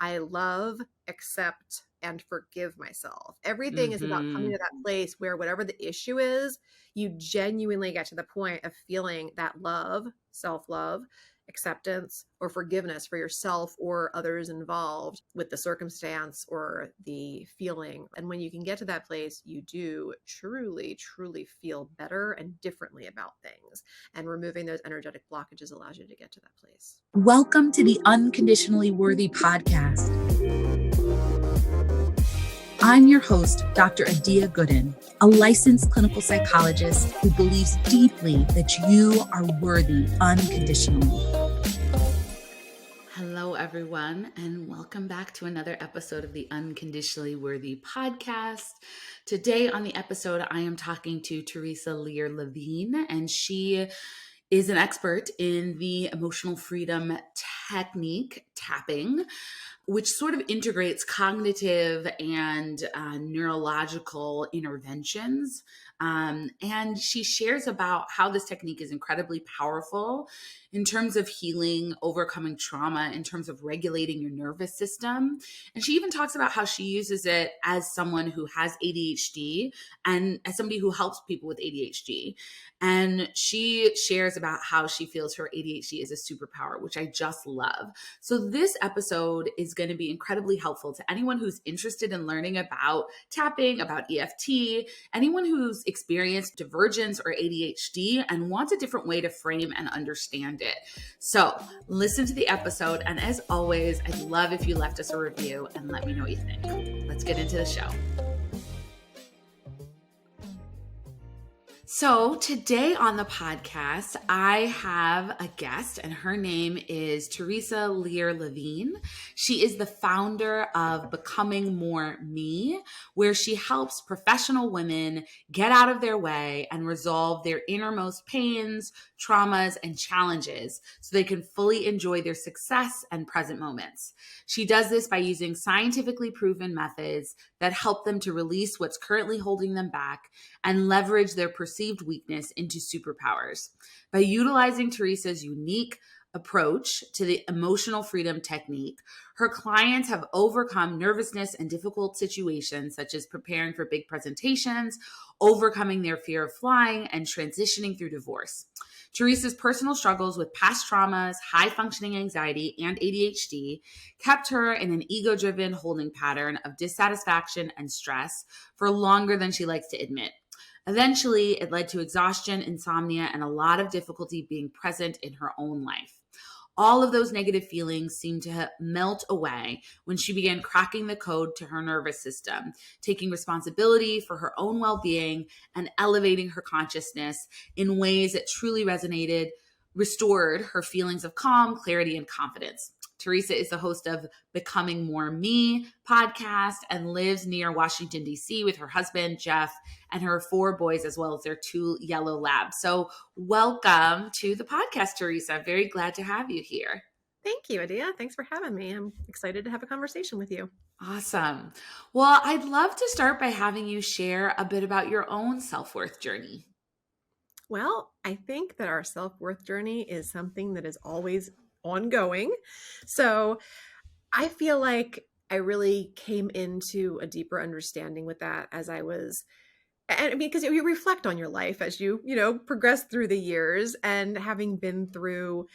I love, accept, and forgive myself. Everything is about coming Mm-hmm. to that place where whatever the issue is, you genuinely get to the point of feeling that love, self-love, acceptance, or forgiveness for yourself or others involved with the circumstance or the feeling. And when you can get to that place, you do truly, truly feel better and differently about things. And removing those energetic blockages allows you to get to that place. Welcome to the Unconditionally Worthy Podcast. I'm your host, Dr. Adia Gooden, a licensed clinical psychologist who believes deeply that you are worthy unconditionally. Hello, everyone, and welcome back to another episode of the Unconditionally Worthy Podcast. Today on the episode, I am talking to Theresa Lear Levine, and she is an expert in the emotional freedom technique, tapping, which sort of integrates cognitive and neurological interventions. And she shares about how this technique is incredibly powerful in terms of healing, overcoming trauma, in terms of regulating your nervous system. And she even talks about how she uses it as someone who has ADHD and as somebody who helps people with ADHD. And she shares about how she feels her ADHD is a superpower, which I just love. So this episode is going to be incredibly helpful to anyone who's interested in learning about tapping, about EFT, anyone who's experienced divergence or ADHD and wants a different way to frame and understand it. So listen to the episode. And as always, I'd love if you left us a review and let me know what you think. Let's get into the show. So today on the podcast, I have a guest and her name is Theresa Lear Levine. She is the founder of Becoming More Me, where she helps professional women get out of their way and resolve their innermost pains, traumas, and challenges so they can fully enjoy their success and present moments. She does this by using scientifically proven methods that help them to release what's currently holding them back and leverage their perceived weakness into superpowers. By utilizing Theresa's unique approach to the emotional freedom technique, her clients have overcome nervousness and difficult situations such as preparing for big presentations, overcoming their fear of flying, and transitioning through divorce. Theresa's personal struggles with past traumas, high-functioning anxiety, and ADHD kept her in an ego-driven holding pattern of dissatisfaction and stress for longer than she likes to admit. Eventually, it led to exhaustion, insomnia, and a lot of difficulty being present in her own life. All of those negative feelings seemed to melt away when she began cracking the code to her nervous system, taking responsibility for her own well-being and elevating her consciousness in ways that truly resonated, restored her feelings of calm, clarity, and confidence. Theresa is the host of Becoming More Me podcast and lives near Washington, D.C. with her husband, Jeff, and her 4 boys, as well as their 2 yellow labs. So welcome to the podcast, Theresa. I'm very glad to have you here. Thank you, Adia. Thanks for having me. I'm excited to have a conversation with you. Awesome. Well, I'd love to start by having you share a bit about your own self-worth journey. Well, I think that our self-worth journey is something that is always ongoing. So I feel like I really came into a deeper understanding with that as I was, and I mean, because you reflect on your life as you progress through the years, and having been through,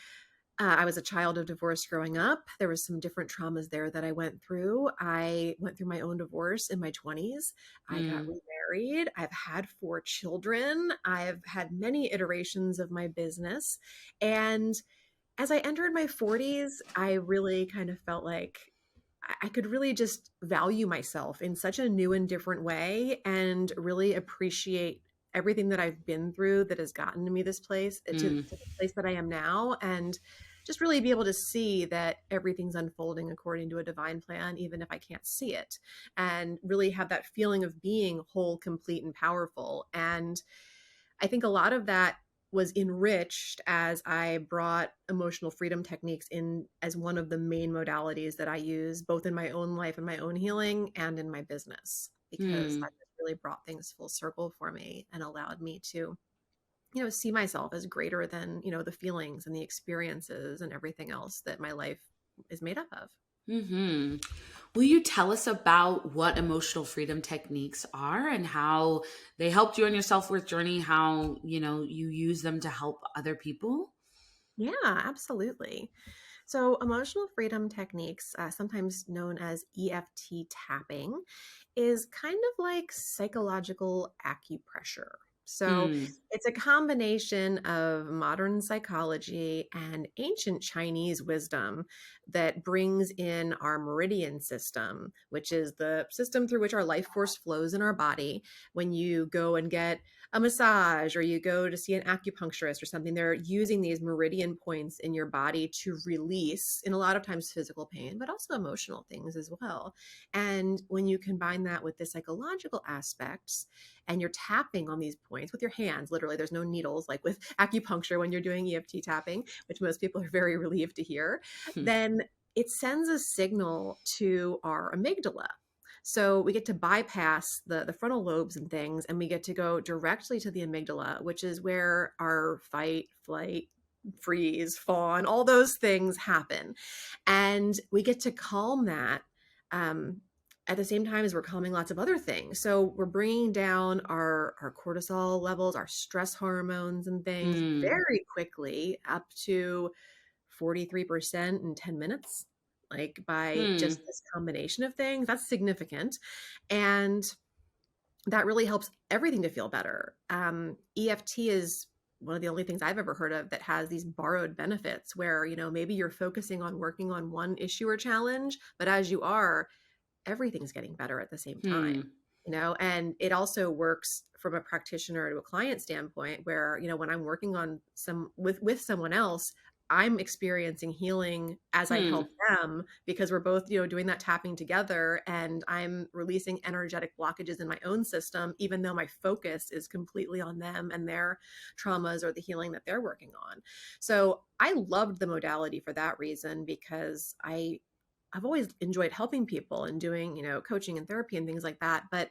I was a child of divorce growing up. There was some different traumas there that I went through. I went through my own divorce in my 20s. I got remarried. I've had 4 children. I've had many iterations of my business. And as I entered my 40s, I really kind of felt like I could really just value myself in such a new and different way and really appreciate everything that I've been through that has gotten me this place to the place that I am now, and just really be able to see that everything's unfolding according to a divine plan, even if I can't see it, and really have that feeling of being whole, complete, and powerful. And I think a lot of that was enriched as I brought emotional freedom techniques in as one of the main modalities that I use both in my own life and my own healing and in my business, because that really brought things full circle for me and allowed me to, see myself as greater than, the feelings and the experiences and everything else that my life is made up of. Mm-hmm. Will you tell us about what emotional freedom techniques are and how they helped you on your self-worth journey, how, you use them to help other people? Yeah, absolutely. So, emotional freedom techniques, sometimes known as EFT tapping, is kind of like psychological acupressure. So, Hmm. it's a combination of modern psychology and ancient Chinese wisdom that brings in our meridian system, which is the system through which our life force flows in our body. When you go and get a massage or you go to see an acupuncturist or something, they're using these meridian points in your body to release, in a lot of times, physical pain, but also emotional things as well. And when you combine that with the psychological aspects and you're tapping on these points with your hands, literally, there's no needles like with acupuncture when you're doing EFT tapping, which most people are very relieved to hear, then it sends a signal to our amygdala. So we get to bypass the frontal lobes and things, and we get to go directly to the amygdala, which is where our fight, flight, freeze, fawn, all those things happen. And we get to calm that at the same time as we're calming lots of other things. So we're bringing down our cortisol levels, our stress hormones and things Hmm. very quickly up to 43% in 10 minutes, like by Hmm. just this combination of things. That's significant. And that really helps everything to feel better. EFT is one of the only things I've ever heard of that has these borrowed benefits where, maybe you're focusing on working on one issue or challenge, but as you are, everything's getting better at the same Hmm. time. And it also works from a practitioner to a client standpoint where, when I'm working on some with someone else, I'm experiencing healing as I Hmm. help them because we're both, doing that tapping together, and I'm releasing energetic blockages in my own system, even though my focus is completely on them and their traumas or the healing that they're working on. So I loved the modality for that reason because I've always enjoyed helping people and doing, coaching and therapy and things like that. But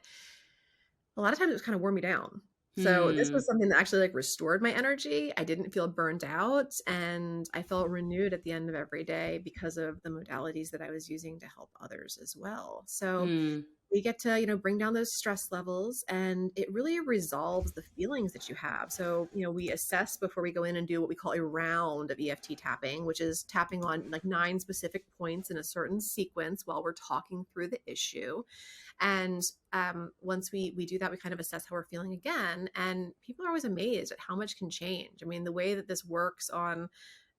a lot of times it kind of wore me down. So this Hmm. was something that actually like restored my energy. I didn't feel burnt out and I felt renewed at the end of every day because of the modalities that I was using to help others as well. So Hmm. we get to, bring down those stress levels, and it really resolves the feelings that you have. So, we assess before we go in and do what we call a round of EFT tapping, which is tapping on like 9 specific points in a certain sequence while we're talking through the issue. And once we do that, we kind of assess how we're feeling again. And people are always amazed at how much can change. I mean, the way that this works on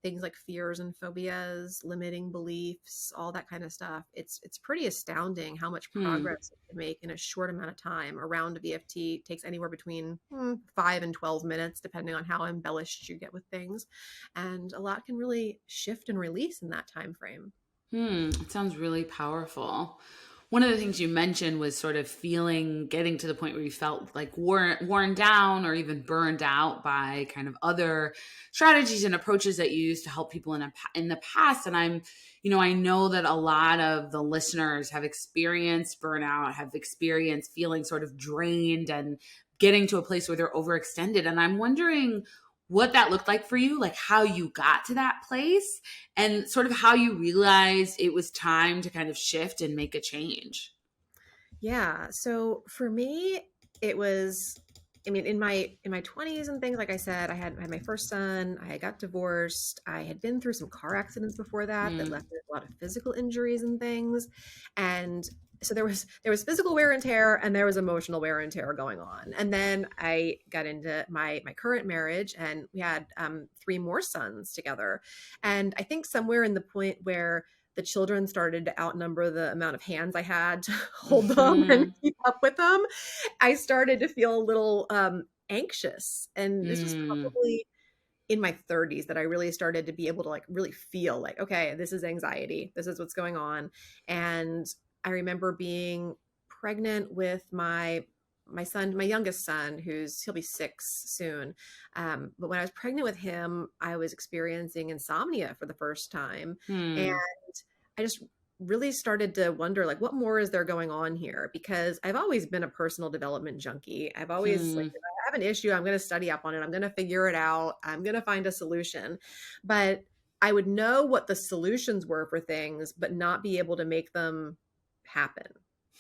things like fears and phobias, limiting beliefs, all that kind of stuff. It's pretty astounding how much Hmm. progress you can make in a short amount of time. A round of EFT takes anywhere between 5 and 12 minutes, depending on how embellished you get with things. And a lot can really shift and release in that time frame. It sounds really powerful. One of the things you mentioned was sort of getting to the point where you felt like worn down or even burned out by kind of other strategies and approaches that you used to help people in the past. And I know that a lot of the listeners have experienced burnout, have experienced feeling sort of drained and getting to a place where they're overextended. And I'm wondering what that looked like for you, like how you got to that place and sort of how you realized it was time to kind of shift and make a change. Yeah. So for me, it was, I mean, in my 20s and things, like I said, I had my first son, I got divorced, I had been through some car accidents before that Mm, left me with a lot of physical injuries and things. And so there was physical wear and tear and there was emotional wear and tear going on. And then I got into my current marriage and we had 3 more sons together. And I think somewhere in the point where the children started to outnumber the amount of hands I had to hold them and mhm, keep up with them, I started to feel a little anxious. And this was mm, probably in my 30s that I really started to be able to like really feel like, okay, this is anxiety. This is what's going on. And I remember being pregnant with my son, my youngest son, he'll be 6 soon. But when I was pregnant with him, I was experiencing insomnia for the first time. And mm, I just really started to wonder like what more is there going on here, because I've always been a personal development junkie. I've always like, mm, if I have an issue, I'm going to study up on it, I'm going to figure it out, I'm going to find a solution. But I would know what the solutions were for things, but not be able to make them happen.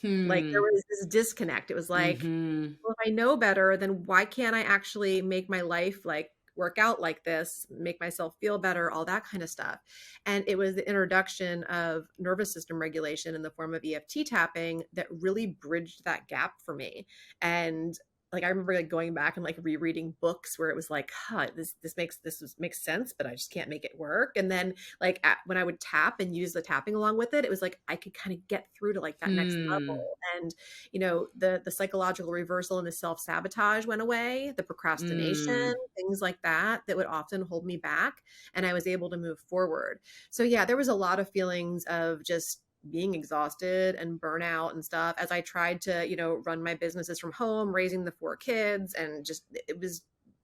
Like there was this disconnect. It was like, Mm-hmm. well, if I know better, then why can't I actually make my life like work out like this, make myself feel better, all that kind of stuff. And it was the introduction of nervous system regulation in the form of EFT tapping that really bridged that gap for me. And like I remember like going back and like rereading books where it was like, huh, this makes sense, but I just can't make it work. And then like when I would tap and use the tapping along with it, it was like I could kind of get through to like that next level. And the psychological reversal and the self-sabotage went away, the procrastination, things like that would often hold me back, and I was able to move forward. So yeah, there was a lot of feelings of just being exhausted and burnout and stuff as I tried to, run my businesses from home, raising the 4 kids, and just it was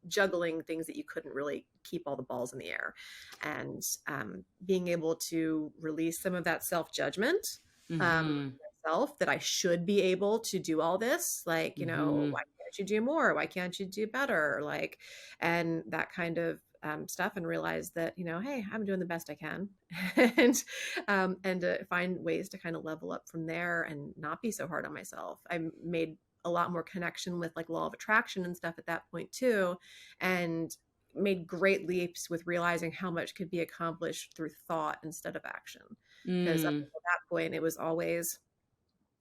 juggling things that you couldn't really keep all the balls in the air. And being able to release some of that self-judgment, myself, that I should be able to do all this, like, why can't you do more? Why can't you do better? Like, and that kind of stuff, and realize that, hey, I'm doing the best I can, and to find ways to kind of level up from there and not be so hard on myself. I made a lot more connection with like law of attraction and stuff at that point too, and made great leaps with realizing how much could be accomplished through thought instead of action. Because up until that point, it was always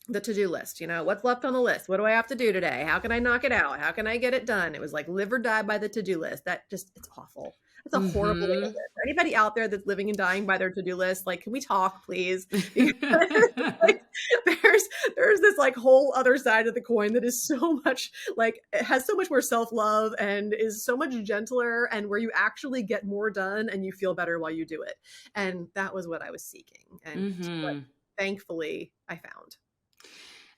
the to-do list, what's left on the list? What do I have to do today? How can I knock it out? How can I get it done? It was like live or die by the to-do list. That just, it's awful. It's a horrible way to live. For anybody out there that's living and dying by their to-do list, like, can we talk, please? Because like, there's this like whole other side of the coin that is so much like, it has so much more self-love and is so much gentler, and where you actually get more done and you feel better while you do it. And that was what I was seeking, and what thankfully I found.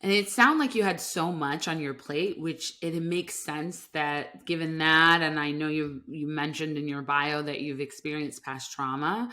And it sounded like you had so much on your plate, which it makes sense that given that, and I know you mentioned in your bio that you've experienced past trauma,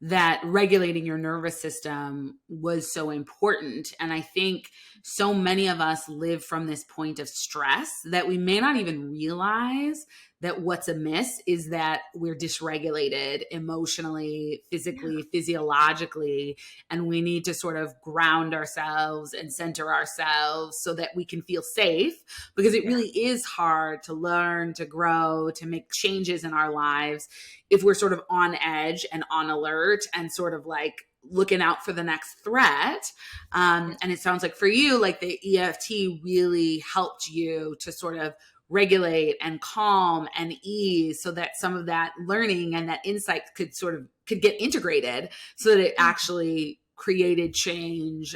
that regulating your nervous system was so important. And I think so many of us live from this point of stress that we may not even realize that what's amiss is that we're dysregulated emotionally, physically, physiologically, and we need to sort of ground ourselves and center ourselves so that we can feel safe, because it really is hard to learn, to grow, to make changes in our lives if we're sort of on edge and on alert and sort of like looking out for the next threat. And it sounds like for you, like the EFT really helped you to sort of regulate and calm and ease, so that some of that learning and that insight could get integrated so that it actually created change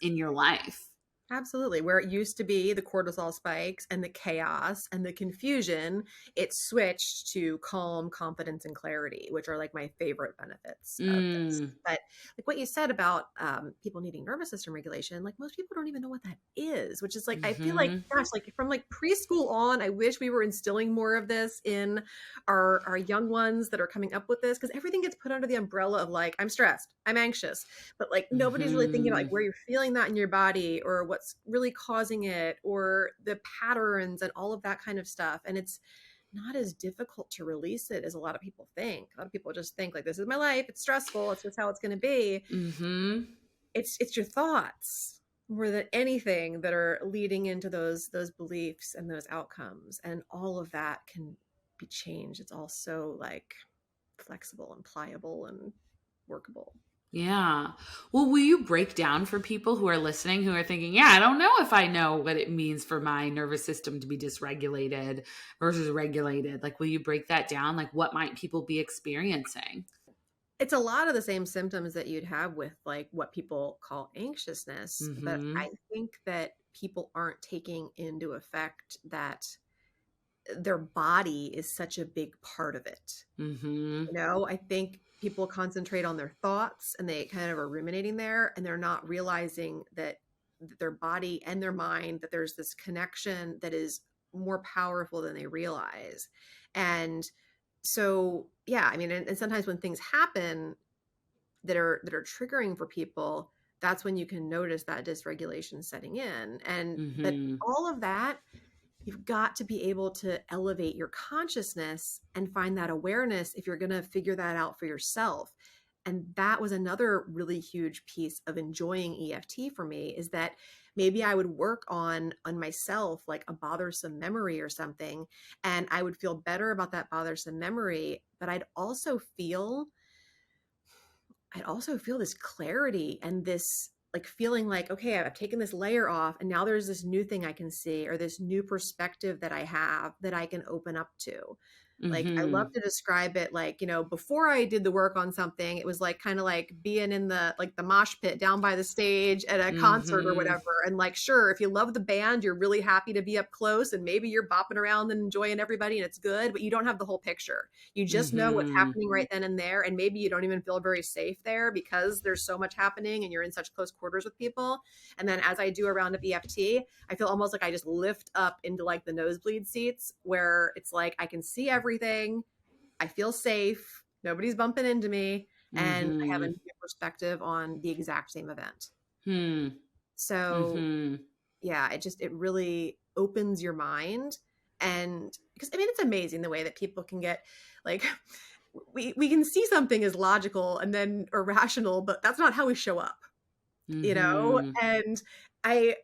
in your life. Absolutely. Where it used to be the cortisol spikes and the chaos and the confusion, it switched to calm, confidence, and clarity, which are like my favorite benefits of this. But like what you said about people needing nervous system regulation, like most people don't even know what that is, which is like, I feel like, gosh, like from like preschool on, I wish we were instilling more of this in our young ones that are coming up with this, because everything gets put under the umbrella of like, I'm stressed, I'm anxious, but like nobody's really thinking about like where you're feeling that in your body, or what's really causing it, or the patterns and all of that kind of stuff. And it's not as difficult to release it as a lot of people think. A lot of people just think like, this is my life, it's stressful, it's just how it's going to be. It's your thoughts more than anything that are leading into those beliefs and those outcomes, and all of that can be changed. It's all so like flexible and pliable and workable. Yeah. Well, will you break down for people who are listening, who are thinking, yeah, I don't know if I know what it means for my nervous system to be dysregulated versus regulated. Like, will you break that down? Like, what might people be experiencing? It's a lot of the same symptoms that you'd have with like what people call anxiousness. But I think that people aren't taking into effect that their body is such a big part of it. I think people concentrate on their thoughts and they kind of are ruminating there, and they're not realizing that their body and their mind, that there's this connection that is more powerful than they realize. And so, yeah, I mean, and sometimes when things happen that are triggering for people, that's when you can notice that dysregulation setting in. And but all of that you've got to be able to elevate your consciousness and find that awareness if you're going to figure that out for yourself. And that was another really huge piece of enjoying EFT for me, is that maybe I would work on myself, like a bothersome memory or something, and I would feel better about that bothersome memory, but I'd also feel this clarity and this like feeling like, okay, I've taken this layer off and now there's this new thing I can see, or this new perspective that I have that I can open up to. Like, I love to describe it like, before I did the work on something, it was like kind of like being in the mosh pit down by the stage at a concert or whatever. And like, sure, if you love the band, you're really happy to be up close and maybe you're bopping around and enjoying everybody and it's good, but you don't have the whole picture. You just know what's happening right then and there. And maybe you don't even feel very safe there because there's so much happening and you're in such close quarters with people. And then as I do a round of EFT, I feel almost like I just lift up into like the nosebleed seats where it's like I can see everything. I feel safe. Nobody's bumping into me. And I have a new perspective on the exact same event. So yeah, it really opens your mind. And because it's amazing the way that people can get like, we can see something as logical and then irrational, but that's not how we show up, And I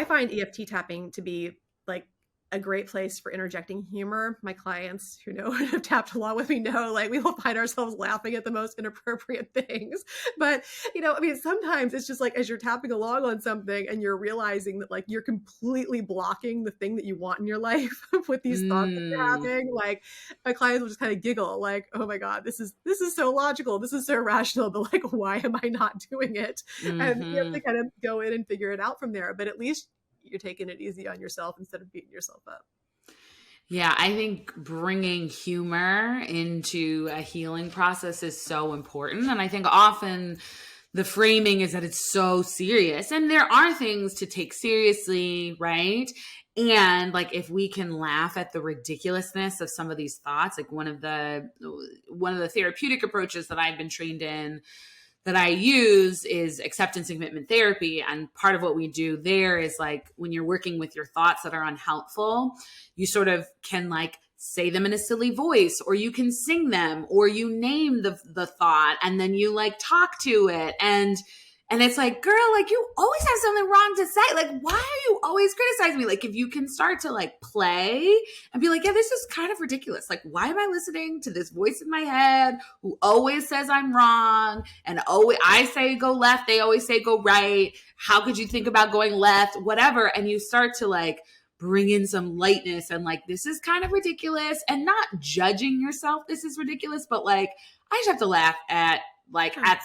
find EFT tapping to be like a great place for interjecting humor. My clients who know and have tapped along with me know, like, we will find ourselves laughing at the most inappropriate things. But, sometimes it's just like, as you're tapping along on something and you're realizing that like you're completely blocking the thing that you want in your life with these thoughts that you're having, like my clients will just kind of giggle like, oh my God, this is so logical. This is so rational, but like, why am I not doing it? And you have to kind of go in and figure it out from there. But at least you're taking it easy on yourself instead of beating yourself up. Yeah, I think bringing humor into a healing process is so important. And I think often the framing is that it's so serious. And there are things to take seriously, right? And like, if we can laugh at the ridiculousness of some of these thoughts, like one of the therapeutic approaches that I've been trained in that I use is acceptance and commitment therapy. And part of what we do there is like, when you're working with your thoughts that are unhelpful, you sort of can like say them in a silly voice, or you can sing them, or you name the thought and then you like talk to it. And it's like, girl, like you always have something wrong to say. Like, why are you always criticizing me? Like, if you can start to like play and be like, yeah, this is kind of ridiculous. Like, why am I listening to this voice in my head who always says I'm wrong? And always, I say go left, they always say go right. How could you think about going left? Whatever. And you start to like bring in some lightness and like, this is kind of ridiculous, and not judging yourself. This is ridiculous, but like, I just have to laugh at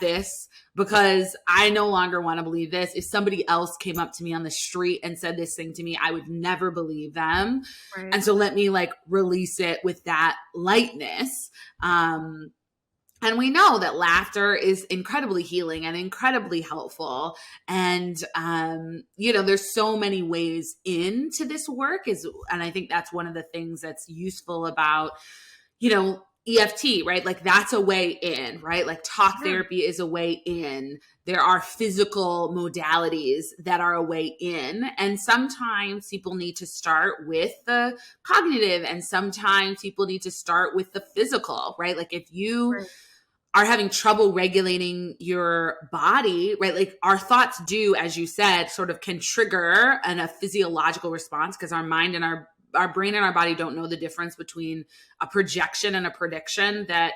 this because I no longer want to believe this. If somebody else came up to me on the street and said this thing to me, I would never believe them. Right. And so let me like release it with that lightness. And we know that laughter is incredibly healing and incredibly helpful. And, there's so many ways into this work and I think that's one of the things that's useful about, EFT, right? Like that's a way in, right? Like talk therapy is a way in. There are physical modalities that are a way in. And sometimes people need to start with the cognitive and sometimes people need to start with the physical, right? Like if you are having trouble regulating your body, right? Like our thoughts do, as you said, sort of can trigger a physiological response because our mind and our brain and our body don't know the difference between a projection and a prediction that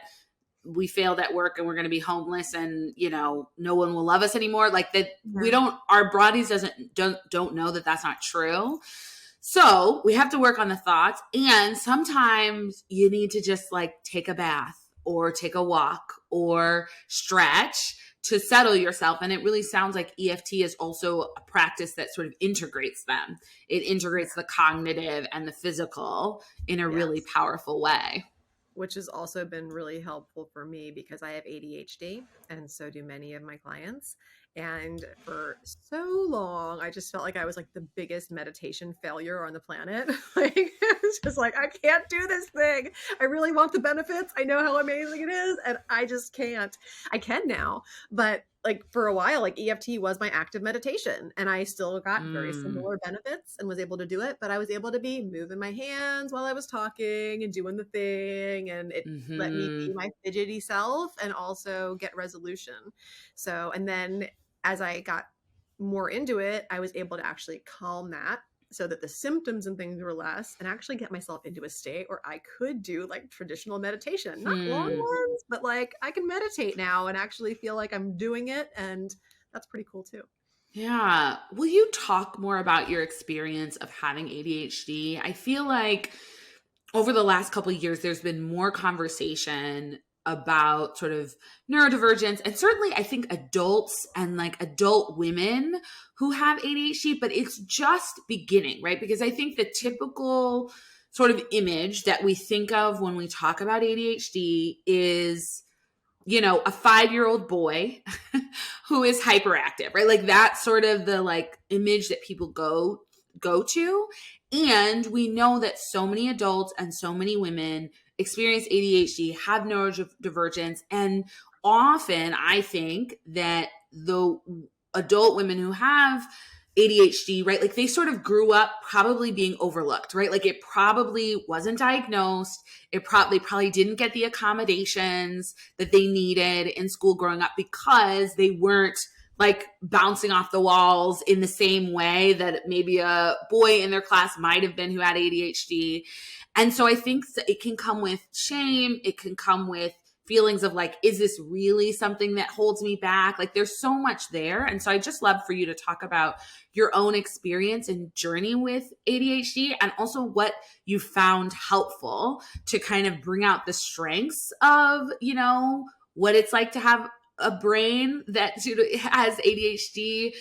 we failed at work and we're going to be homeless and, no one will love us anymore. Like that our bodies don't know that that's not true. So we have to work on the thoughts. And sometimes you need to just like take a bath or take a walk or stretch to settle yourself. And it really sounds like EFT is also a practice that sort of integrates them. It integrates the cognitive and the physical in a really powerful way. Which has also been really helpful for me because I have ADHD and so do many of my clients. And for so long, I just felt like I was like the biggest meditation failure on the planet. Like, it's just like, I can't do this thing. I really want the benefits. I know how amazing it is. And I just can't. I can now, but like for a while, like EFT was my active meditation, and I still got very similar benefits and was able to do it, but I was able to be moving my hands while I was talking and doing the thing, and it let me be my fidgety self and also get resolution. So, and then as I got more into it, I was able to actually calm that so that the symptoms and things were less, and actually get myself into a state where I could do like traditional meditation, not long ones, but like I can meditate now and actually feel like I'm doing it. And that's pretty cool too. Yeah. Will you talk more about your experience of having ADHD? I feel like over the last couple of years, there's been more conversation about sort of neurodivergence, and certainly I think adults and like adult women who have ADHD, but it's just beginning, right? Because I think the typical sort of image that we think of when we talk about ADHD is, you know, a 5-year-old boy who is hyperactive, right? Like that's sort of the like image that people go to. And we know that so many adults and so many women experience ADHD, have neurodivergence, and often I think that the adult women who have ADHD, right, like they sort of grew up probably being overlooked, right? Like it probably wasn't diagnosed. They probably didn't get the accommodations that they needed in school growing up because they weren't like bouncing off the walls in the same way that maybe a boy in their class might have been who had ADHD. And so I think it can come with shame. It can come with feelings of like, is this really something that holds me back? Like there's so much there. And so I just love for you to talk about your own experience and journey with ADHD, and also what you found helpful to kind of bring out the strengths of, you know, what it's like to have a brain that has ADHD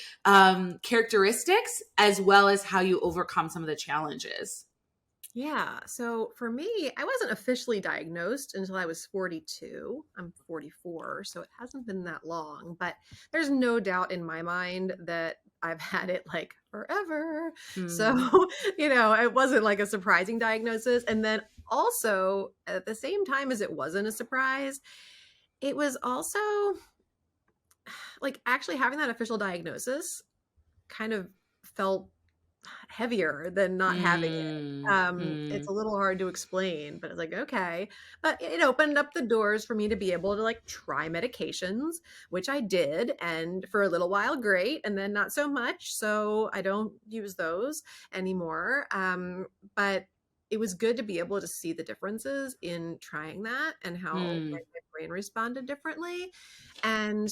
characteristics, as well as how you overcome some of the challenges. Yeah. So for me, I wasn't officially diagnosed until I was 42. I'm 44, so it hasn't been that long, but there's no doubt in my mind that I've had it like forever. So, you know, it wasn't like a surprising diagnosis. And then also at the same time as it wasn't a surprise, it was also like actually having that official diagnosis kind of felt heavier than not having it. It's a little hard to explain, but it's like, okay. But it opened up the doors for me to be able to like try medications, which I did. And for a little while, great. And then not so much. So I don't use those anymore. But it was good to be able to see the differences in trying that and how my brain responded differently. And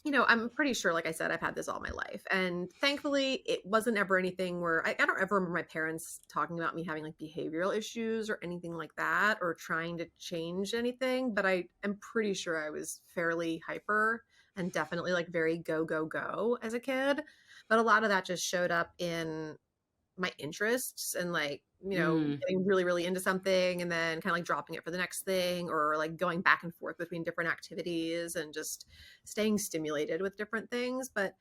you know, I'm pretty sure, like I said, I've had this all my life. And thankfully, it wasn't ever anything where I don't ever remember my parents talking about me having like behavioral issues or anything like that, or trying to change anything. But I am pretty sure I was fairly hyper and definitely like very go, go, go as a kid. But a lot of that just showed up in my interests and like, you know, getting really, really into something and then kind of like dropping it for the next thing, or like going back and forth between different activities and just staying stimulated with different things. But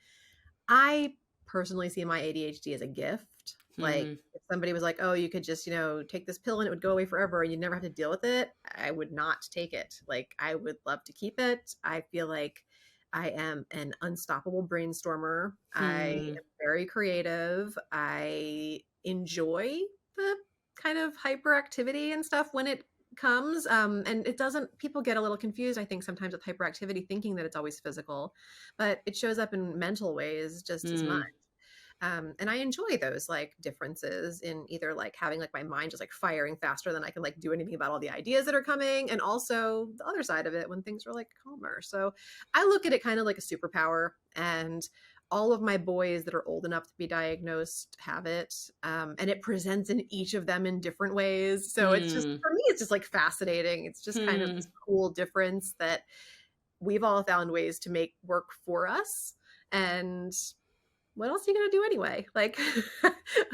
I personally see my ADHD as a gift. Like if somebody was like, oh, you could just, you know, take this pill and it would go away forever and you'd never have to deal with it, I would not take it. Like I would love to keep it. I feel like I am an unstoppable brainstormer. I am very creative. I enjoy the kind of hyperactivity and stuff when it comes. And it doesn't, people get a little confused, I think, sometimes with hyperactivity, thinking that it's always physical, but it shows up in mental ways just as much. And I enjoy those like differences in either like having like my mind just like firing faster than I can like do anything about all the ideas that are coming, and also the other side of it when things are like calmer. So I look at it kind of like a superpower, and all of my boys that are old enough to be diagnosed have it. And it presents in each of them in different ways. So it's just, for me, it's just like fascinating. It's just kind of this cool difference that we've all found ways to make work for us. And what else are you going to do anyway? Like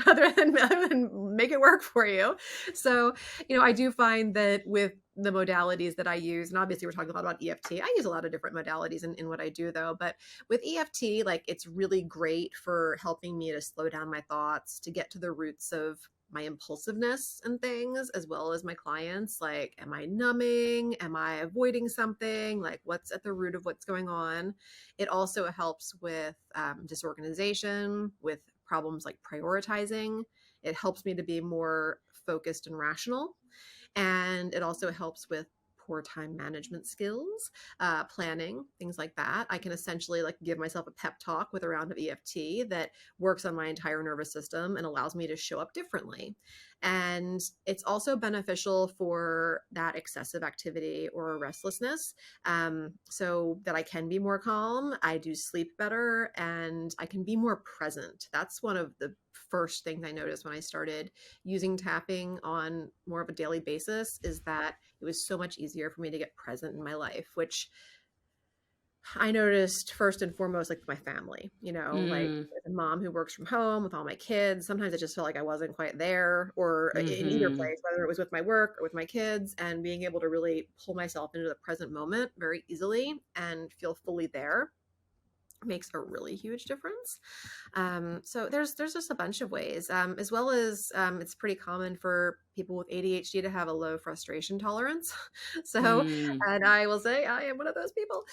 other than make it work for you. So, you know, I do find that with the modalities that I use, and obviously we're talking a lot about EFT. I use a lot of different modalities in what I do though, but with EFT, like it's really great for helping me to slow down my thoughts, to get to the roots of my impulsiveness and things, as well as my clients. Like, am I numbing? Am I avoiding something? Like, what's at the root of what's going on? It also helps with disorganization, with problems like prioritizing. It helps me to be more focused and rational. And it also helps with poor time management skills, planning, things like that. I can essentially like give myself a pep talk with a round of EFT that works on my entire nervous system and allows me to show up differently. And it's also beneficial for that excessive activity or restlessness, so that I can be more calm. I do sleep better and I can be more present. That's one of the first things I noticed when I started using tapping on more of a daily basis, is that it was so much easier for me to get present in my life, which I noticed first and foremost, like my family, like as a mom who works from home with all my kids, sometimes I just felt like I wasn't quite there, or in either place, whether it was with my work or with my kids, and being able to really pull myself into the present moment very easily and feel fully there makes a really huge difference. So there's just a bunch of ways, as well as it's pretty common for people with ADHD to have a low frustration tolerance. So, and I will say I am one of those people.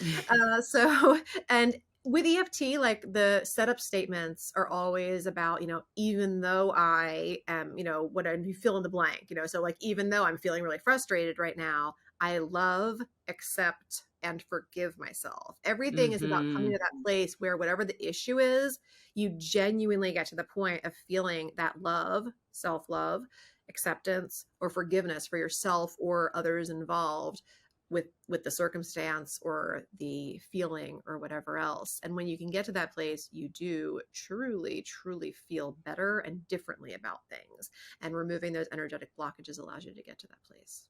And with EFT, like the setup statements are always about, even though I am, whatever you fill in the blank, so like, even though I'm feeling really frustrated right now, I love, accept, and forgive myself. Everything is about coming to that place where whatever the issue is, you genuinely get to the point of feeling that love, self-love, acceptance, or forgiveness for yourself or others involved with the circumstance or the feeling or whatever else. And when you can get to that place, you do truly, truly feel better and differently about things. And removing those energetic blockages allows you to get to that place.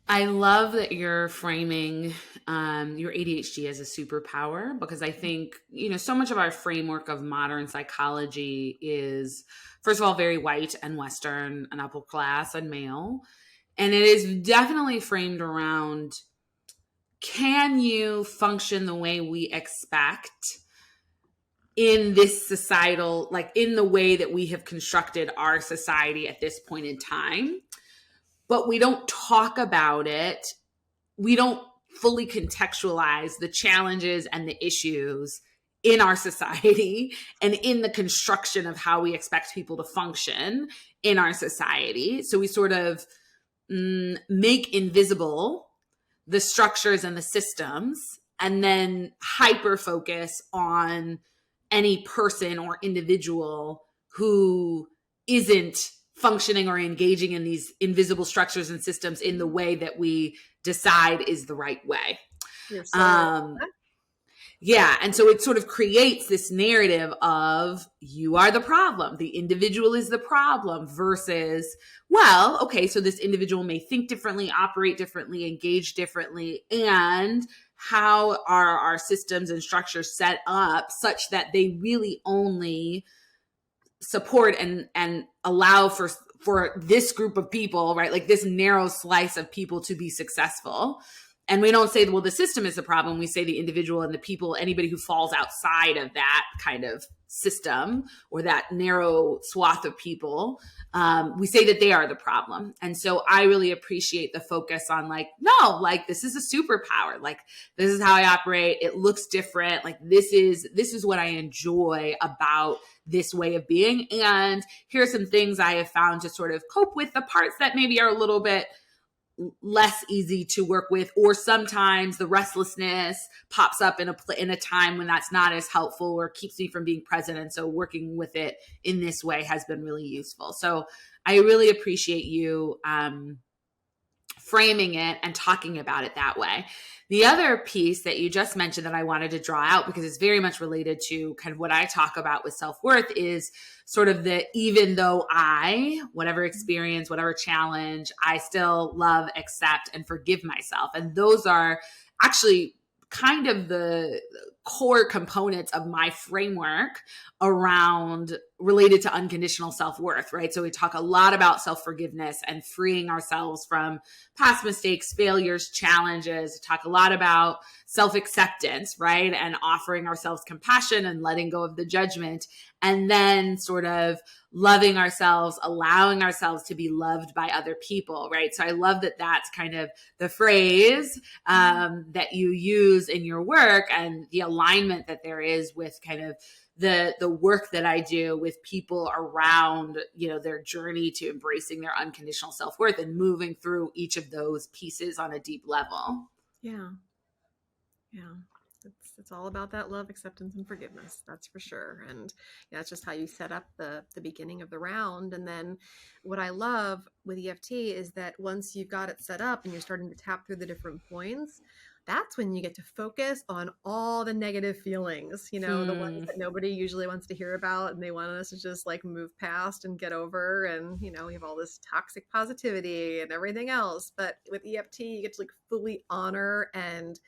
I love that you're framing your ADHD as a superpower, because I think, so much of our framework of modern psychology is, first of all, very white and Western and upper class and male. And it is definitely framed around, can you function the way we expect in this societal, like in the way that we have constructed our society at this point in time? But we don't talk about it. We don't fully contextualize the challenges and the issues in our society and in the construction of how we expect people to function in our society. So we sort of make invisible the structures and the systems, and then hyper focus on any person or individual who isn't functioning or engaging in these invisible structures and systems in the way that we decide is the right way. Yeah. And so it sort of creates this narrative of, you are the problem, the individual is the problem, versus, well, okay, so this individual may think differently, operate differently, engage differently, and how are our systems and structures set up such that they really only support and allow for this group of people, right? Like this narrow slice of people to be successful. And we don't say, well, the system is the problem. We say the individual and the people, anybody who falls outside of that kind of system or that narrow swath of people, we say that they are the problem. And so I really appreciate the focus on like, no, like this is a superpower. Like this is how I operate. It looks different. Like this is what I enjoy about this way of being. And here are some things I have found to sort of cope with the parts that maybe are a little bit less easy to work with, or sometimes the restlessness pops up in a time when that's not as helpful or keeps me from being present. And so working with it in this way has been really useful. So I really appreciate you framing it and talking about it that way. The other piece that you just mentioned that I wanted to draw out, because it's very much related to kind of what I talk about with self-worth, is sort of the, even though whatever experience, whatever challenge, I still love, accept, and forgive myself. And those are actually kind of the core components of my framework around related to unconditional self-worth, right? So we talk a lot about self-forgiveness and freeing ourselves from past mistakes, failures, challenges. We talk a lot about self-acceptance, right? And offering ourselves compassion and letting go of the judgment, and then sort of loving ourselves, allowing ourselves to be loved by other people, right? So I love that that's kind of the phrase that you use in your work, and the alignment that there is with kind of the work that I do with people around, their journey to embracing their unconditional self-worth and moving through each of those pieces on a deep level. Yeah. Yeah. It's all about that love, acceptance, and forgiveness. That's for sure. And that's just how you set up the beginning of the round. And then what I love with EFT is that once you've got it set up and you're starting to tap through the different points, that's when you get to focus on all the negative feelings, the ones that nobody usually wants to hear about, and they want us to just like move past and get over. And, we have all this toxic positivity and everything else. But with EFT, you get to like fully honor and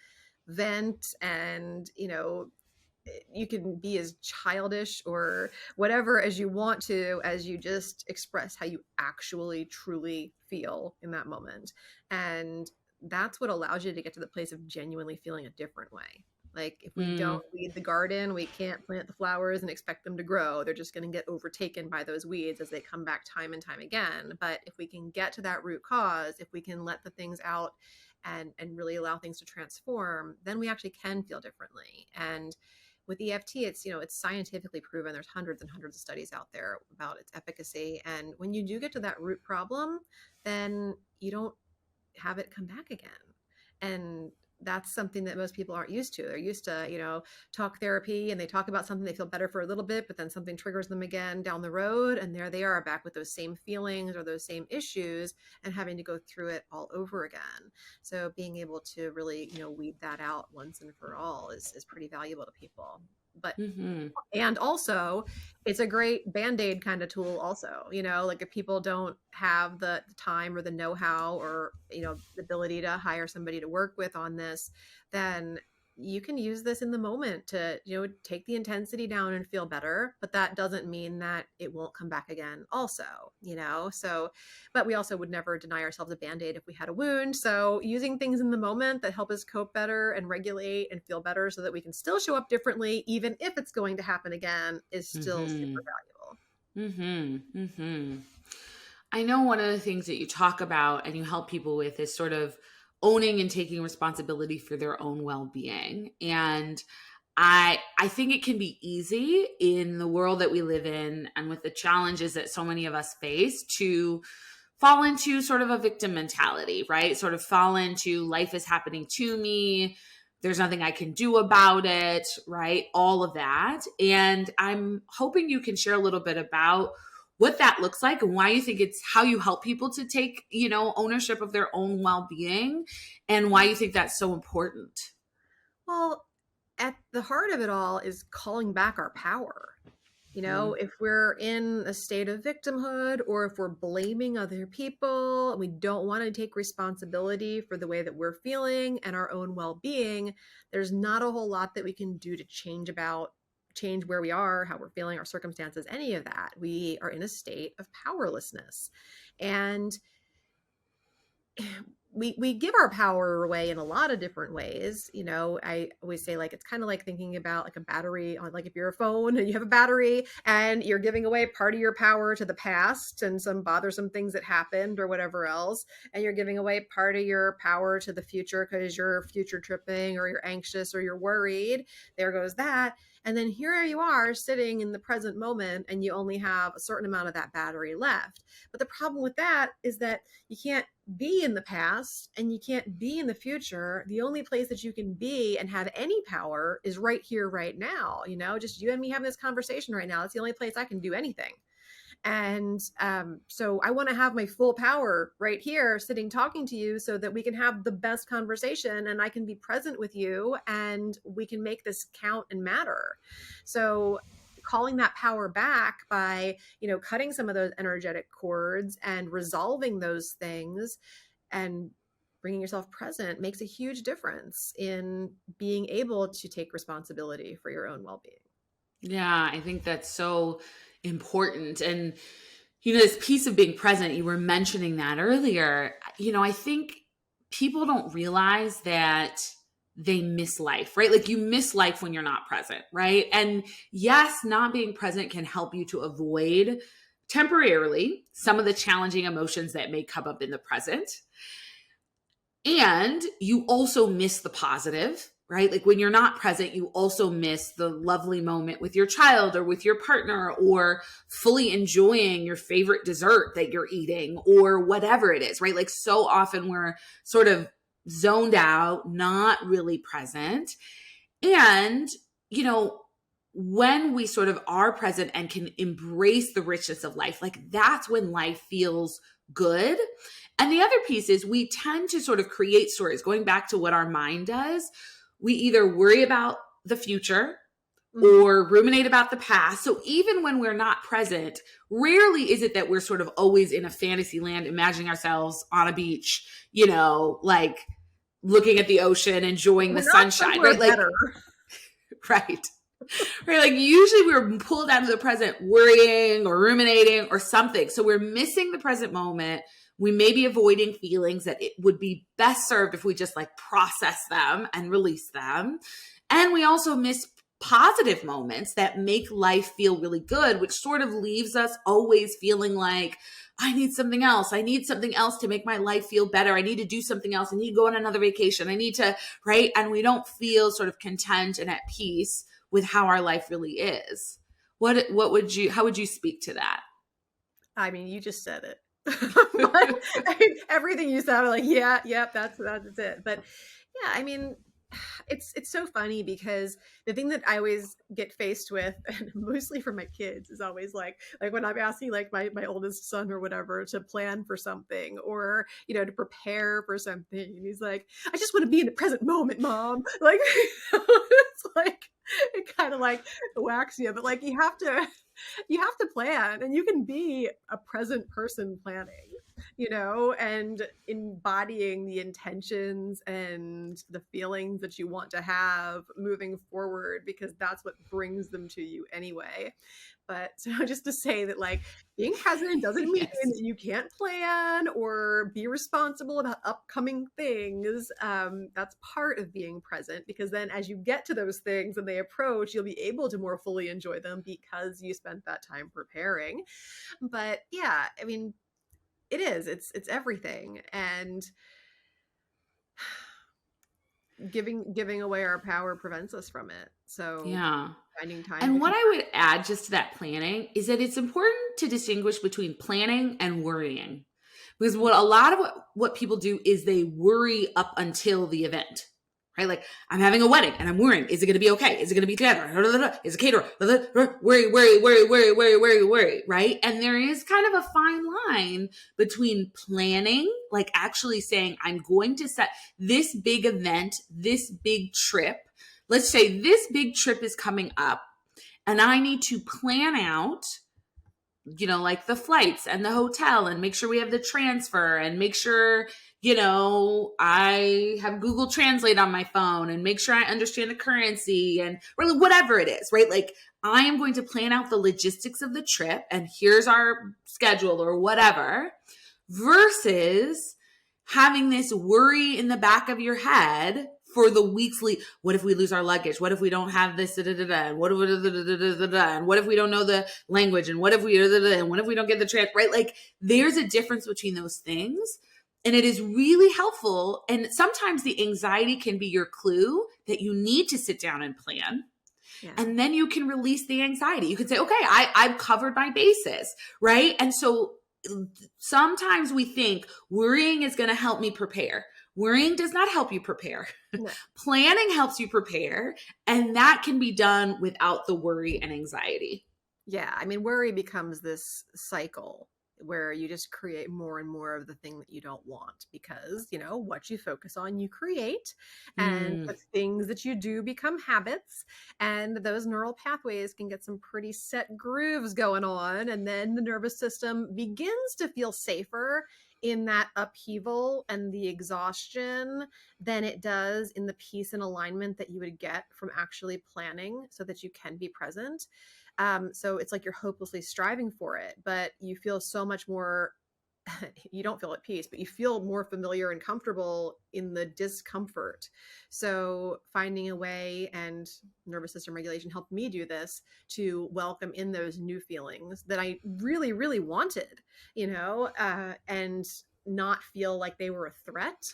vent, and you can be as childish or whatever as you want to, as you just express how you actually truly feel in that moment. And that's what allows you to get to the place of genuinely feeling a different way. Like if we don't weed the garden, we can't plant the flowers and expect them to grow. They're just going to get overtaken by those weeds as they come back time and time again. But if we can get to that root cause, if we can let the things out and really allow things to transform, then we actually can feel differently. And with EFT, it's scientifically proven. There's hundreds and hundreds of studies out there about its efficacy. And when you do get to that root problem, then you don't have it come back again. And that's something that most people aren't used to. They're used to, talk therapy, and they talk about something, they feel better for a little bit, but then something triggers them again down the road. And there they are back with those same feelings or those same issues and having to go through it all over again. So being able to really, weed that out once and for all is pretty valuable to people. But and also it's a great Band-Aid kind of tool also, like if people don't have the time or the know-how or, the ability to hire somebody to work with on this, then you can use this in the moment to, take the intensity down and feel better. But that doesn't mean that it won't come back again also, so, but we also would never deny ourselves a Band-Aid if we had a wound. So using things in the moment that help us cope better and regulate and feel better so that we can still show up differently, even if it's going to happen again, is still super valuable. I know one of the things that you talk about and you help people with is sort of owning and taking responsibility for their own well-being. And I think it can be easy in the world that we live in and with the challenges that so many of us face to fall into sort of a victim mentality, right? Sort of fall into life is happening to me. There's nothing I can do about it, right? All of that. And I'm hoping you can share a little bit about what that looks like and why you think it's how you help people to take, ownership of their own well-being, and why you think that's so important. Well, at the heart of it all is calling back our power. If we're in a state of victimhood, or if we're blaming other people and we don't want to take responsibility for the way that we're feeling and our own well-being, there's not a whole lot that we can do to change where we are, how we're feeling, our circumstances, any of that. We are in a state of powerlessness. And we give our power away in a lot of different ways. I always say, like, it's kind of like thinking about like a battery on, like if you're a phone and you have a battery and you're giving away part of your power to the past and some bothersome things that happened or whatever else, and you're giving away part of your power to the future because you're future tripping or you're anxious or you're worried. There goes that. And then here you are sitting in the present moment and you only have a certain amount of that battery left. But the problem with that is that you can't be in the past and you can't be in the future. The only place that you can be and have any power is right here, right now. Just you and me having this conversation right now. That's the only place I can do anything. And so I want to have my full power right here sitting talking to you so that we can have the best conversation and I can be present with you and we can make this count and matter. So calling that power back by, cutting some of those energetic cords and resolving those things and bringing yourself present makes a huge difference in being able to take responsibility for your own well-being. Yeah, I think that's so important. And, this piece of being present, you were mentioning that earlier. I think people don't realize that they miss life, right? Like you miss life when you're not present, right? And yes, not being present can help you to avoid temporarily some of the challenging emotions that may come up in the present. And you also miss the positive, right? Like when you're not present, you also miss the lovely moment with your child or with your partner, or fully enjoying your favorite dessert that you're eating or whatever it is, right? Like so often we're sort of zoned out, not really present. And, when we sort of are present and can embrace the richness of life, like that's when life feels good. And the other piece is we tend to sort of create stories, going back to what our mind does. We either worry about the future or ruminate about the past. So even when we're not present, rarely is it that we're sort of always in a fantasy land, imagining ourselves on a beach, like looking at the ocean, enjoying the sunshine, right? Like, right. Right. Like usually we're pulled out of the present worrying or ruminating or something. So we're missing the present moment. We may be avoiding feelings that it would be best served if we just like process them and release them. And we also miss positive moments that make life feel really good, which sort of leaves us always feeling like, I need something else. I need something else to make my life feel better. I need to do something else. I need to go on another vacation. I need to, right? And we don't feel sort of content and at peace with how our life really is. How would you speak to that? I mean, you just said it. Everything you said, I'm like, that's it. But yeah, I mean, it's so funny because the thing that I always get faced with, and mostly for my kids, is always like when I'm asking like my oldest son or whatever to plan for something or to prepare for something, and he's like, I just want to be in the present moment, Mom. Like it's like it kind of like whacks you, but like you have to plan, and you can be a present person planning, and embodying the intentions and the feelings that you want to have moving forward, because that's what brings them to you anyway. But so just to say that like being present doesn't mean that you can't plan or be responsible about upcoming things. That's part of being present, because then as you get to those things and they approach, you'll be able to more fully enjoy them because you spent that time preparing. But yeah, I mean, it's everything. And giving away our power prevents us from it. So yeah, finding time. And what I would add just to that planning is that it's important to distinguish between planning and worrying, because what people do is they worry up until the event, right? Like I'm having a wedding and I'm worrying, is it going to be okay? Is it going to be together? Is it caterer? Worry, right? And there is kind of a fine line between planning, like actually saying, I'm going to set this big event, this big trip. Let's say this big trip is coming up and I need to plan out, like the flights and the hotel and make sure we have the transfer and make sure, I have Google Translate on my phone and make sure I understand the currency and really whatever it is, right? Like I am going to plan out the logistics of the trip and here's our schedule or whatever, versus having this worry in the back of your head for the weeks lead. What if we lose our luggage? What if we don't have this? And what if we don't know the language? And what if we don't get the trip, right? Like there's a difference between those things. And it is really helpful. And sometimes the anxiety can be your clue that you need to sit down and plan. Yeah. And then you can release the anxiety. You can say, okay, I've covered my bases, right? And so sometimes we think worrying is going to help me prepare. Worrying does not help you prepare. No. Planning helps you prepare. And that can be done without the worry and anxiety. Yeah. I mean, worry becomes this cycle where you just create more and more of the thing that you don't want, because, what you focus on, you create, and the things that you do become habits, and those neural pathways can get some pretty set grooves going on. And then the nervous system begins to feel safer in that upheaval and the exhaustion than it does in the peace and alignment that you would get from actually planning so that you can be present. So it's like you're hopelessly striving for it, but you feel so much more, you don't feel at peace, but you feel more familiar and comfortable in the discomfort. So finding a way, and nervous system regulation helped me do this, to welcome in those new feelings that I really, really wanted, and not feel like they were a threat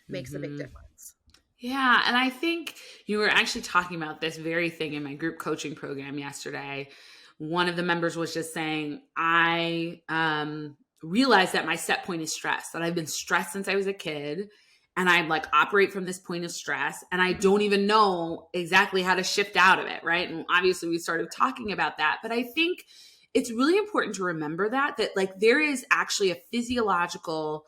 makes a big difference. Yeah. And I think you were actually talking about this very thing in my group coaching program yesterday. One of the members was just saying, I realized that my set point is stress, that I've been stressed since I was a kid. And I like operate from this point of stress, and I don't even know exactly how to shift out of it. Right. And obviously we started talking about that, but I think it's really important to remember that like there is actually a physiological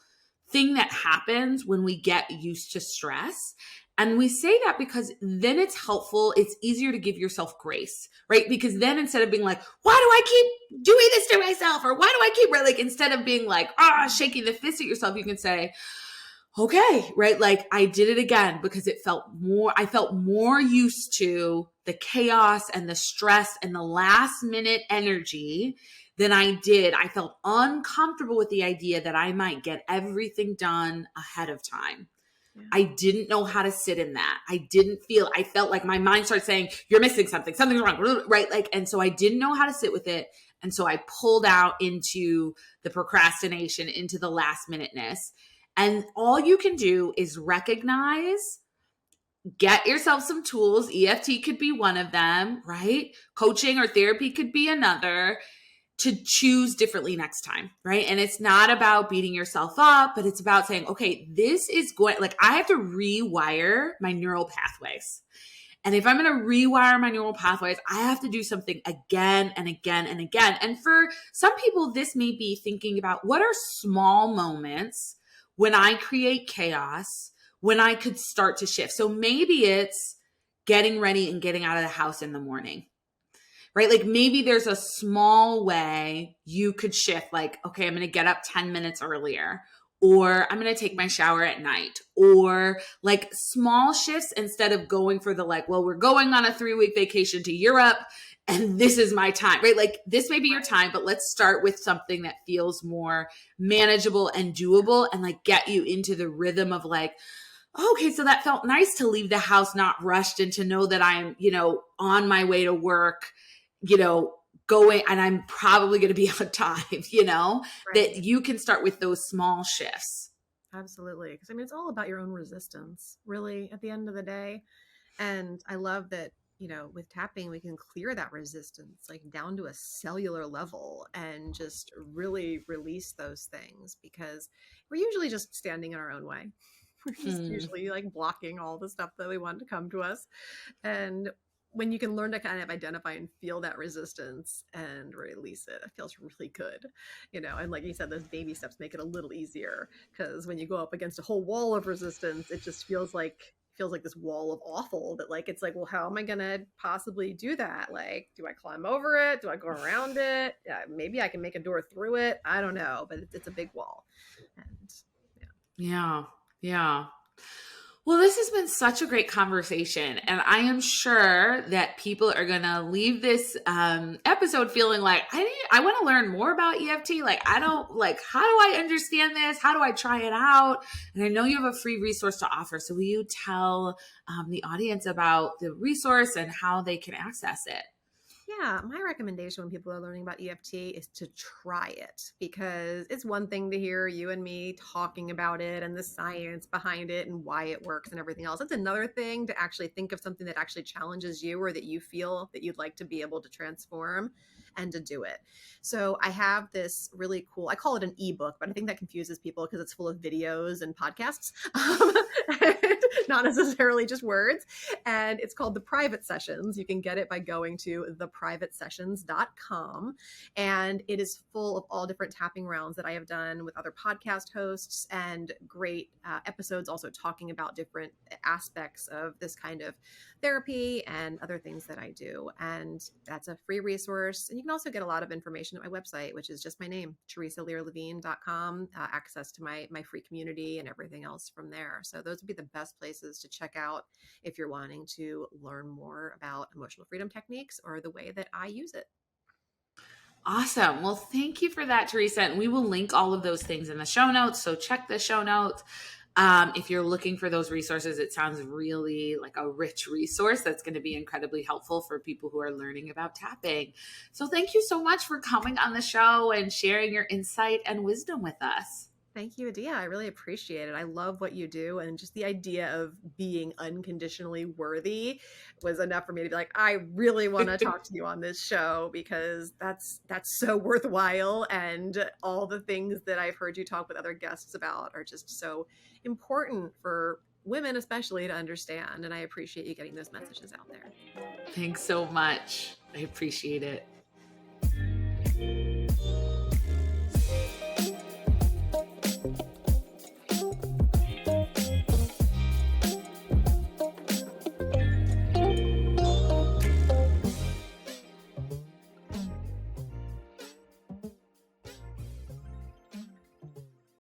thing that happens when we get used to stress. And we say that because then it's helpful. It's easier to give yourself grace, right? Because then instead of being like, why do I keep doing this to myself? Or why do I keep, right? Like instead of being like, shaking the fist at yourself, you can say, okay, right? Like I did it again because I felt more used to the chaos and the stress and the last minute energy than I did. I felt uncomfortable with the idea that I might get everything done ahead of time. Yeah. I didn't know how to sit in that. I felt like my mind started saying, you're missing something, something's wrong, right? Like, and so I didn't know how to sit with it. And so I pulled out into the procrastination, into the last minuteness. And all you can do is recognize, get yourself some tools. EFT could be one of them, right? Coaching or therapy could be another, to choose differently next time, right? And it's not about beating yourself up, but it's about saying, okay, this is going, like I have to rewire my neural pathways. And if I'm going to rewire my neural pathways, I have to do something again and again and again. And for some people, this may be thinking about what are small moments when I create chaos, when I could start to shift. So maybe it's getting ready and getting out of the house in the morning, right? Like maybe there's a small way you could shift, like, okay, I'm going to get up 10 minutes earlier, or I'm going to take my shower at night, or like small shifts instead of going for the like, well, we're going on a 3-week vacation to Europe and this is my time, right? Like this may be your time, but let's start with something that feels more manageable and doable and like get you into the rhythm of like, okay, so that felt nice to leave the house not rushed and to know that I'm, on my way to work, going, and I'm probably going to be on time, right. That you can start with those small shifts. Absolutely. Because it's all about your own resistance, really, at the end of the day. And I love that, with tapping, we can clear that resistance, like down to a cellular level, and just really release those things, because we're usually just standing in our own way. We're just usually like blocking all the stuff that we want to come to us. And when you can learn to kind of identify and feel that resistance and release it, it feels really good, and like you said, those baby steps make it a little easier, because when you go up against a whole wall of resistance, it just feels like this wall of awful that like, it's like, well, how am I going to possibly do that? Like, do I climb over it? Do I go around it? Yeah, maybe I can make a door through it. I don't know, but it's a big wall. And yeah. Well, this has been such a great conversation, and I am sure that people are going to leave this episode feeling like, I want to learn more about EFT. Like, how do I understand this? How do I try it out? And I know you have a free resource to offer. So will you tell the audience about the resource and how they can access it? Yeah, my recommendation when people are learning about EFT is to try it, because it's one thing to hear you and me talking about it and the science behind it and why it works and everything else. It's another thing to actually think of something that actually challenges you, or that you feel that you'd like to be able to transform and to do it. So I have this really cool, I call it an ebook, but I think that confuses people because it's full of videos and podcasts, not necessarily just words. And it's called The Private Sessions. You can get it by going to myprivatesessions.com. And it is full of all different tapping rounds that I have done with other podcast hosts and great episodes also talking about different aspects of this kind of therapy and other things that I do. And that's a free resource. And you can also get a lot of information at my website, which is just my name, theresalearlevine.com, access to my free community and everything else from there. So those would be the best places to check out if you're wanting to learn more about emotional freedom techniques or the way that I use it. Awesome. Well, thank you for that, Theresa. And we will link all of those things in the show notes. So check the show notes. If you're looking for those resources, it sounds really like a rich resource that's going to be incredibly helpful for people who are learning about tapping. So thank you so much for coming on the show and sharing your insight and wisdom with us. Thank you, Adia. I really appreciate it. I love what you do. And just the idea of being unconditionally worthy was enough for me to be like, I really want to talk to you on this show because that's so worthwhile. And all the things that I've heard you talk with other guests about are just so important for women, especially, to understand. And I appreciate you getting those messages out there. Thanks so much. I appreciate it.